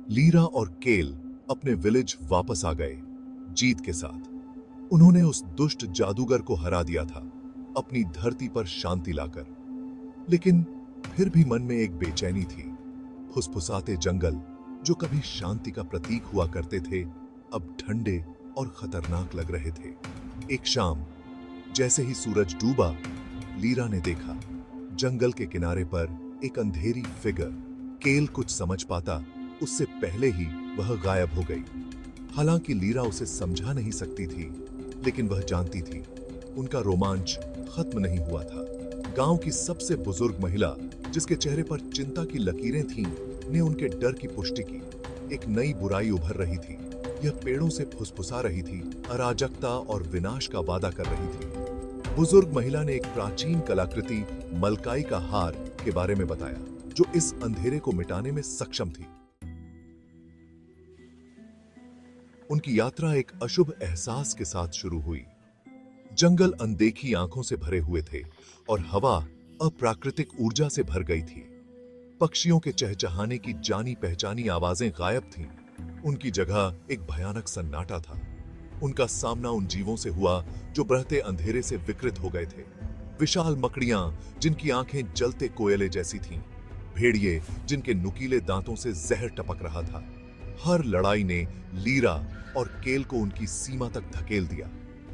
Lira और केल अपने विलेज वापस आ गए, जीत के साथ। उन्होंने उस दुष्ट जादूगर को हरा दिया था, अपनी धरती पर शांति लाकर। लेकिन फिर भी मन में एक बेचैनी थी। फुसफुसाते जंगल, जो कभी शांति का प्रतीक हुआ करते थे, अब ठंडे और खतरनाक लग रहे थे। एक शाम, जैसे ही सूरज डूबा, लीरा ने देखा जंगल के किनारे पर एक अंधेरी फिगर। केल कुछ समझ पाता उससे पहले ही वह गायब हो गई। हालांकि लीरा उसे समझा नहीं सकती थी, लेकिन वह जानती थी उनका रोमांच खत्म नहीं हुआ था। गांव की सबसे बुजुर्ग महिला, जिसके चेहरे पर चिंता की लकीरें थीं, ने उनके डर की पुष्टि की। एक नई बुराई उभर रही थी। यह पेड़ों से फुसफुसा रही थी, अराजकता और विनाश का वादा कर रही थी। बुजुर्ग महिला ने एक प्राचीन कलाकृति, मलकाई का हार, के बारे में बताया, जो इस अंधेरे को मिटाने में सक्षम थी। उनकी यात्रा एक अशुभ एहसास के साथ शुरू हुई। जंगल अनदेखी आंखों से भरे हुए थे और हवा अप्राकृतिक ऊर्जा से भर गई थी। पक्षियों के चहचहाने की जानी पहचानी आवाजें गायब थीं। उनकी जगह एक भयानक सन्नाटा था। उनका सामना उन जीवों से हुआ जो बढ़ते अंधेरे से विकृत हो गए थे। विशाल मकड़ियां, जिनकी आंखें जलते कोयले जैसी थीं। भेड़िए, जिनके नुकीले दांतों से जहर टपक रहा था। हर लड़ाई ने लीरा और केल को उनकी सीमा तक धकेल दिया,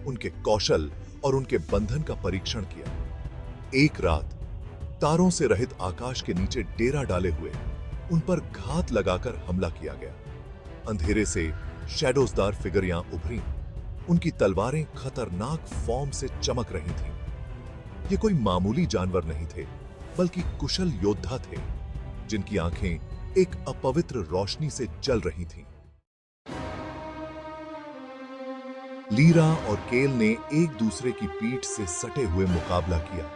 उनके कौशल और उनके बंधन का परीक्षण किया। एक रात, तारों से रहित आकाश के नीचे डेरा डाले हुए, उन पर घात लगाकर हमला किया गया। अंधेरे से शैडोजदार फिगरियां उभरी। उनकी तलवारें खतरनाक फॉर्म से चमक रही थीं। ये कोई मामूली जानवर नहीं थे, बल्कि कुशल योद्धा थे, जिनकी आंखें एक अपवित्र रोशनी से जल रही थीं। लीरा और केल ने एक दूसरे की पीठ से सटे हुए मुकाबला किया।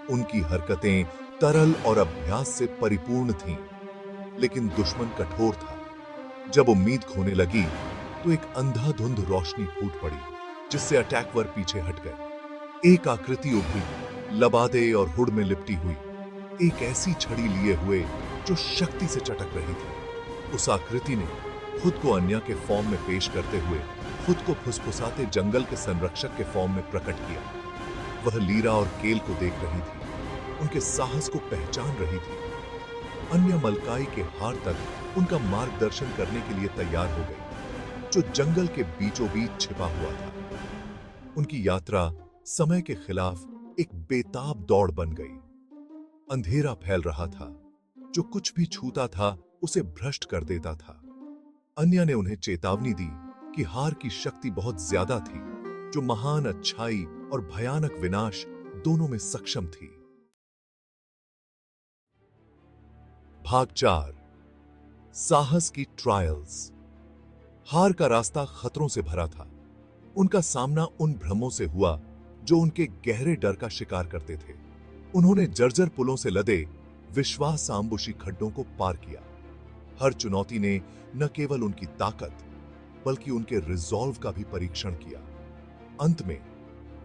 उनकी हरकतें तरल और अभ्यास से परिपूर्ण थीं, लेकिन दुश्मन कठोर था। जब उम्मीद खोने लगी, तो एक अंधाधुंध रोशनी फूट पड़ी, जिससे अटैकवर पीछे हट गए। एक आकृति उभरी, लबादे और हुड में लिपटी हुई, एक ऐसी छड़ी लिए हुए जो शक्ति से चटक रही थी। उस आकृति ने खुद को अन्या के फॉर्म में पेश करते हुए खुद को फुसफुसाते जंगल के संरक्षक के फॉर्म में प्रकट किया। वह लीरा और केल को देख रही थी, उनके साहस को पहचान रही थी। अन्य मलकाई के हार तक उनका मार्गदर्शन करने के लिए तैयार हो गई, जो जंगल के बीचों बीच छिपा हुआ था। उनकी यात्रा समय के खिलाफ एक बेताब दौड़ बन गई। अंधेरा फैल रहा था, जो कुछ भी छूता था उसे भ्रष्ट कर देता था। अन्या ने उन्हें चेतावनी दी कि हार की शक्ति बहुत ज्यादा थी, जो महान अच्छाई और भयानक विनाश दोनों में सक्षम थी। भाग 4, साहस की ट्रायल्स। हार का रास्ता खतरों से भरा था। उनका सामना उन भ्रमों से हुआ जो उनके गहरे डर का शिकार करते थे। उन्होंने जर्जर पुलों से लदे विश्वास आम्बुशी खड्डों को पार किया। हर चुनौती ने न केवल उनकी ताकत, बल्कि उनके रिजॉल्व का भी परीक्षण किया। अंत में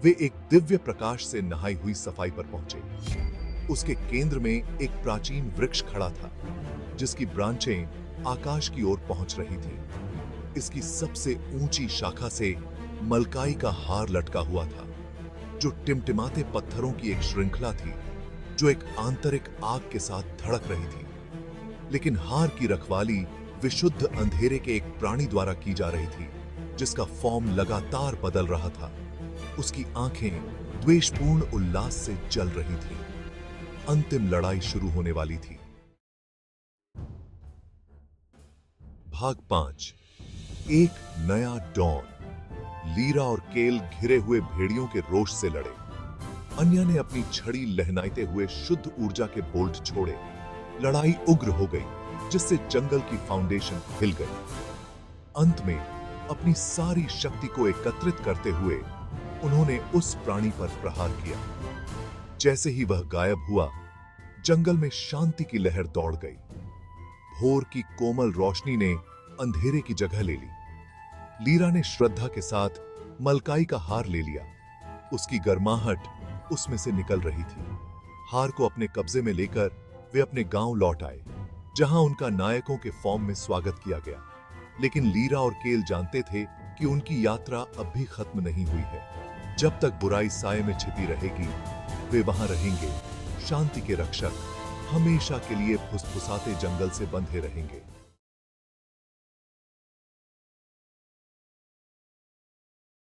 वे एक दिव्य प्रकाश से नहाई हुई सफाई पर पहुंचे। उसके केंद्र में एक प्राचीन वृक्ष खड़ा था, जिसकी ब्रांचें आकाश की ओर पहुंच रही थीं। इसकी सबसे ऊंची शाखा से मलकाई का हार लटका हुआ था, जो टिमटिमाते पत्थरों की एक श्रृंखला थी, जो एक आंतरिक आग के साथ धड़क रही थी। लेकिन हार की रखवाली विशुद्ध अंधेरे के एक प्राणी द्वारा की जा रही थी, जिसका फॉर्म लगातार बदल रहा था। उसकी आंखें द्वेषपूर्ण उल्लास से जल रही थीं। अंतिम लड़ाई शुरू होने वाली थी। भाग 5, एक नया डॉन। लीरा और केल घिरे हुए भेड़ियों के रोष से लड़े। अन्या ने अपनी छड़ी लहराते हुए शुद्ध ऊर्जा के बोल्ट छोड़े। लड़ाई उग्र हो गई, जिससे जंगल की फाउंडेशन हिल गई। अंत में अपनी सारी शक्ति को एकत्रित करते हुए उन्होंने उस प्राणी पर प्रहार किया। जैसे ही वह गायब हुआ, जंगल में शांति की लहर दौड़ गई। भोर की कोमल रोशनी ने अंधेरे की जगह ले ली। लीरा ने श्रद्धा के साथ मलकाई का हार ले लिया। उसकी गर्माहट उसमें से निकल रही थी। हार को अपने कब्जे में लेकर वे अपने गांव लौट आए, जहां उनका नायकों के फॉर्म में स्वागत किया गया। लेकिन लीरा और केल जानते थे कि उनकी यात्रा अब भी खत्म नहीं हुई है। जब तक बुराई साए में छिपी रहेगी, वे वहां रहेंगे, शांति के रक्षक, हमेशा के लिए फुसफुसाते जंगल से बंधे रहेंगे।